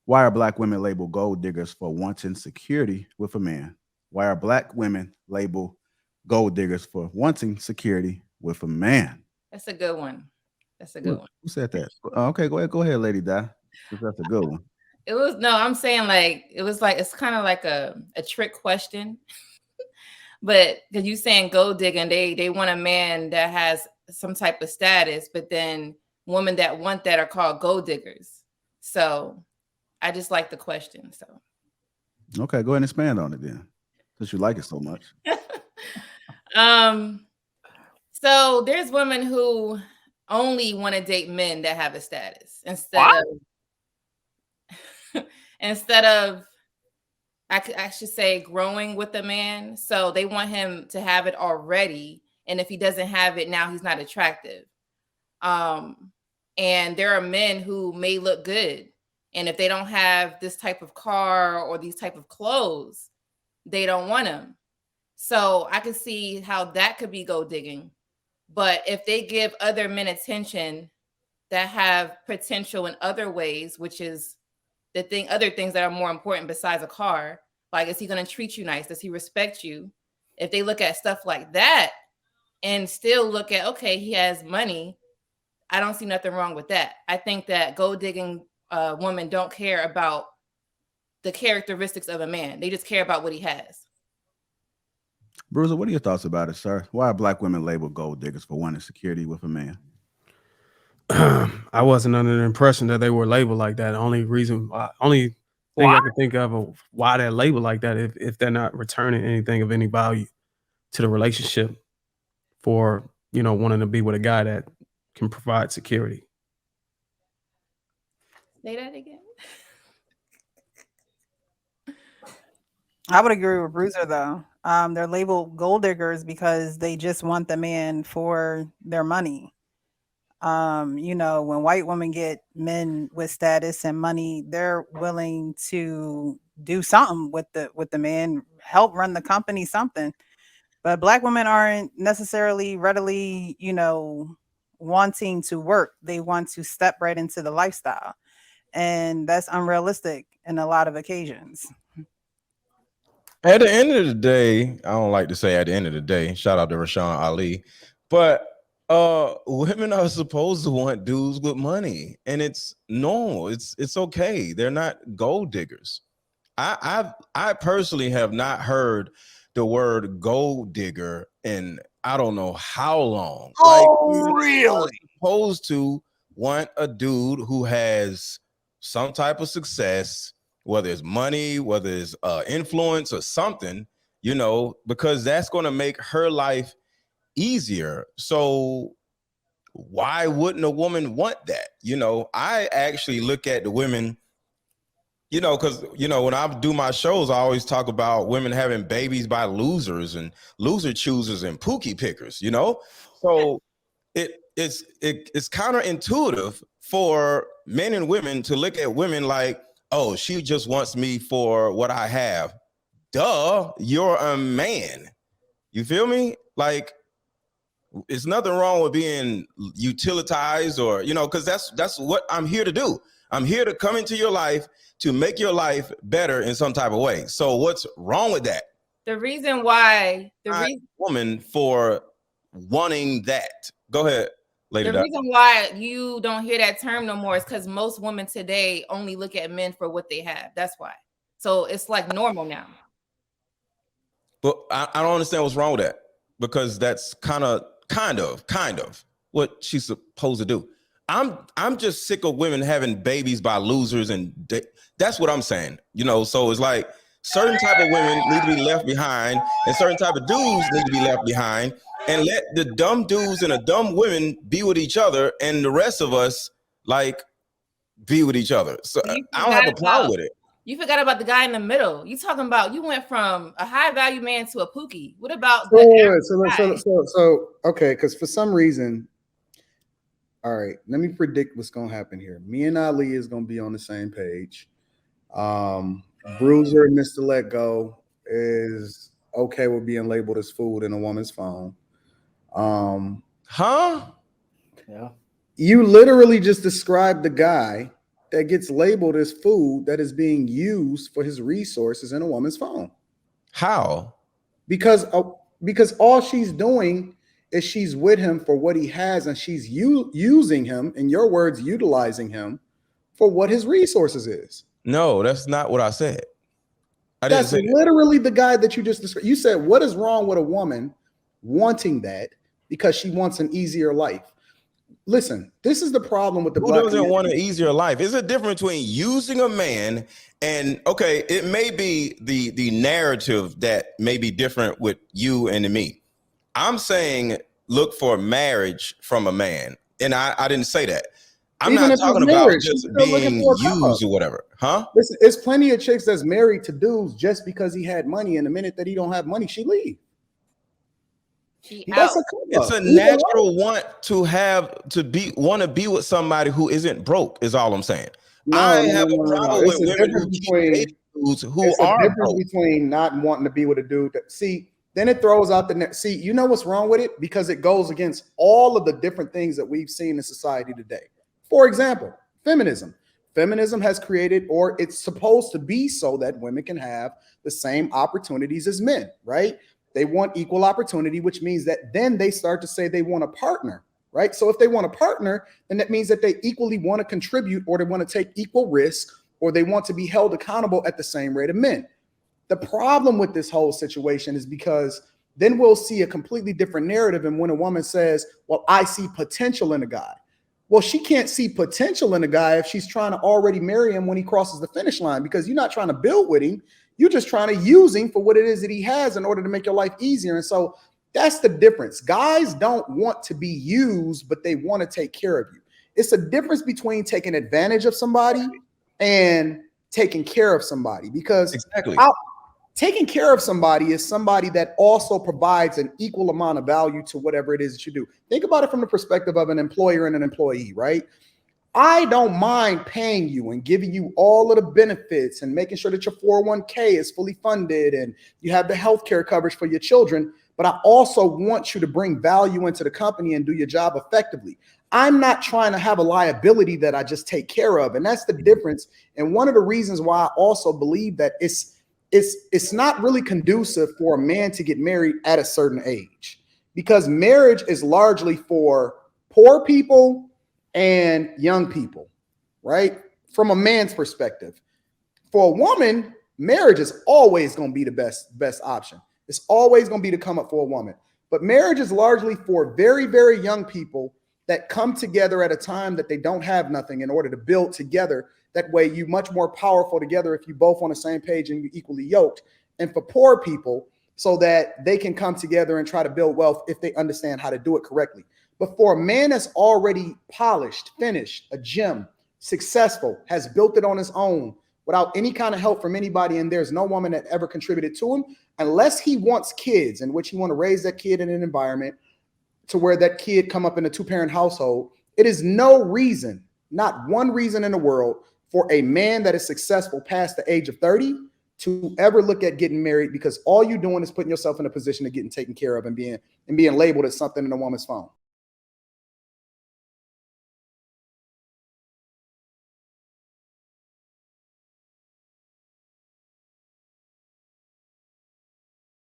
Why are black women labeled gold diggers for wanting security with a man? Why are black women labeled gold diggers for wanting security with a man? That's a good one. That's a good Who, one. who said that? Okay, go ahead, Lady Di. That's a good one. It was no, I'm saying like it was like it's kind of like a trick question. But because you saying gold digging, they want a man that has some type of status, but then women that want that are called gold diggers. So I just like the question. So Okay, go ahead and expand on it then, since you like it so much. um so there's women who only want to date men that have a status instead What? of instead of I should say growing with a man. So they want him to have it already. And if he doesn't have it now, he's not attractive. Um, and there are men who may look good. And if they don't have this type of car or these type of clothes, they don't want him. So I can see how that could be gold digging. But if they give other men attention that have potential in other ways, which is other things that are more important besides a car. Like, is he going to treat you nice? Does he respect you? If they look at stuff like that and still look at, okay, he has money, I don't see nothing wrong with that. I think that gold digging women don't care about the characteristics of a man. They just care about what he has. Bruiser, what are your thoughts about it, sir? Why are black women labeled gold diggers for wanting security with a man? I wasn't under the impression that they were labeled like that. Only thing I What? can think of why they're labeled like that if they're not returning anything of any value to the relationship for wanting to be with a guy that can provide security. Say that again. I would agree with Bruiser though. They're labeled gold diggers because they just want the man for their money. When white women get men with status and money, they're willing to do something with the man, help run the company, something. But black women aren't necessarily readily, wanting to work. They want to step right into the lifestyle. And that's unrealistic in a lot of occasions. At the end of the day, I don't like to say at the end of the day, shout out to Rashawn Ali, but women are supposed to want dudes with money, and it's normal. It's okay. They're not gold diggers. I personally have not heard the word gold digger in I don't know how long. Oh, Like, really? supposed to want a dude who has some type of success, whether it's money, whether it's influence or something, because that's going to make her life easier. So why wouldn't a woman want that? I actually look at the women, because, when I do my shows, I always talk about women having babies by losers and loser choosers and pookie pickers, So it's counterintuitive for men and women to look at women like, oh, she just wants me for what I have. Duh, you're a man. You feel me? Like, it's nothing wrong with being utilitized or, because that's what I'm here to do. I'm here to come into your life to make your life better in some type of way. So what's wrong with that? The reason why Woman for wanting that. Go ahead, Lady the Doc. reason why you don't hear that term no more is because most women today only look at men for what they have. That's why. So it's like normal now. But I don't understand what's wrong with that, because that's kind of what she's supposed to do. I'm just sick of women having babies by losers, and that's what I'm saying. So it's like certain type of women need to be left behind, and certain type of dudes need to be left behind, and let the dumb dudes and the dumb women be with each other, and the rest of us be with each other. So I don't have a problem with it. You forgot about the guy in the middle. You talking about you went from a high value man to a pookie. What about okay? Because for some reason, all right, let me predict what's gonna happen here. Me and Ali is gonna be on the same page. Bruiser, Mr. Let Go is okay with being labeled as food in a woman's phone. Huh? Yeah. You literally just described the guy that gets labeled as food that is being used for his resources in a woman's phone. How? Because all she's doing is she's with him for what he has, and she's using him, in your words, utilizing him for what his resources is. No, that's not what I said. I didn't That's say that. literally the guy that you just described. You said, what is wrong with a woman wanting that because she wants an easier life? Listen, this is the problem with the Who black doesn't community. want an easier life? There's a difference between using a man and, okay, it may be the narrative that may be different with you and me. I'm saying look for marriage from a man. And I didn't say that. I'm Even not if it's talking about marriage, just she's still looking being for a come up. used or whatever. Huh? Listen, there's plenty of chicks that's married to dudes just because he had money, and the minute that he don't have money, she leave. She That's out. a come It's up. a natural want to be with somebody who isn't broke, is all I'm saying. I have a problem with women who keep dating dudes who It's a are difference broke. between not wanting to be with a dude that, see, then it throws out the net. See, you know what's wrong with it? Because it goes against all of the different things that we've seen in society today. For example, feminism. Feminism has created, or it's supposed to be so that women can have the same opportunities as men, right? They want equal opportunity, which means that then they start to say they want a partner, right? So if they want a partner, then that means that they equally want to contribute, or they want to take equal risk, or they want to be held accountable at the same rate of men. The problem with this whole situation is because then we'll see a completely different narrative. And when a woman says, well, I see potential in a guy. Well, she can't see potential in a guy if she's trying to already marry him when he crosses the finish line, because you're not trying to build with him. You're just trying to use him for what it is that he has in order to make your life easier. And so that's the difference. Guys don't want to be used, but they want to take care of you. It's a difference between taking advantage of somebody and taking care of somebody, because Exactly. taking care of somebody is somebody that also provides an equal amount of value to whatever it is that you do. Think about it from the perspective of an employer and an employee, right? I don't mind paying you and giving you all of the benefits and making sure that your 401k is fully funded and you have the healthcare coverage for your children. But I also want you to bring value into the company and do your job effectively. I'm not trying to have a liability that I just take care of. And that's the difference. And one of the reasons why I also believe that it's not really conducive for a man to get married at a certain age, because marriage is largely for poor people and young people, right? From a man's perspective. For a woman, marriage is always going to be the best option. It's always going to be to come up for a woman. But marriage is largely for very, very young people that come together at a time that they don't have nothing in order to build together. That way you're much more powerful together if you both on the same page and you're equally yoked. And for poor people, so that they can come together and try to build wealth if they understand how to do it correctly. But for a man that's already polished, finished, a gem, successful, has built it on his own without any kind of help from anybody, and there's no woman that ever contributed to him, unless he wants kids, in which he want to raise that kid in an environment to where that kid come up in a two-parent household, it is no reason, not one reason in the world, for a man that is successful past the age of 30 to ever look at getting married, because all you're doing is putting yourself in a position of getting taken care of and being labeled as something in a woman's phone.